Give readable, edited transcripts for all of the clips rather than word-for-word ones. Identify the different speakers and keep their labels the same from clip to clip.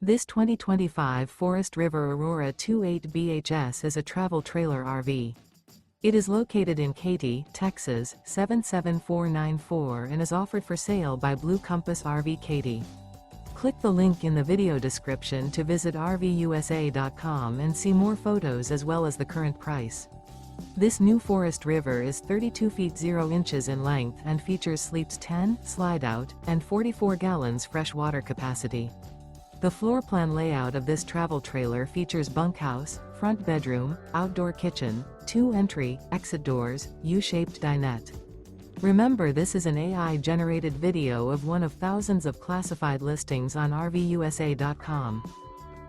Speaker 1: This 2025 Forest River Aurora 28 BHS is a travel trailer RV. It is located in Katy, Texas, 77494 and is offered for sale by Blue Compass RV Katy. Click the link in the video description to visit RVUSA.com and see more photos as well as the current price. This new Forest River is 32 feet 0 inches in length and features sleeps 10, slide-out, and 44 gallons fresh water capacity. The floor plan layout of this travel trailer features bunkhouse, front bedroom, outdoor kitchen, 2 entry, exit doors, U-shaped dinette. Remember, this is an AI-generated video of one of thousands of classified listings on RVUSA.com.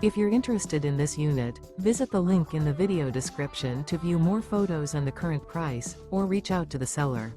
Speaker 1: If you're interested in this unit, visit the link in the video description to view more photos and the current price, or reach out to the seller.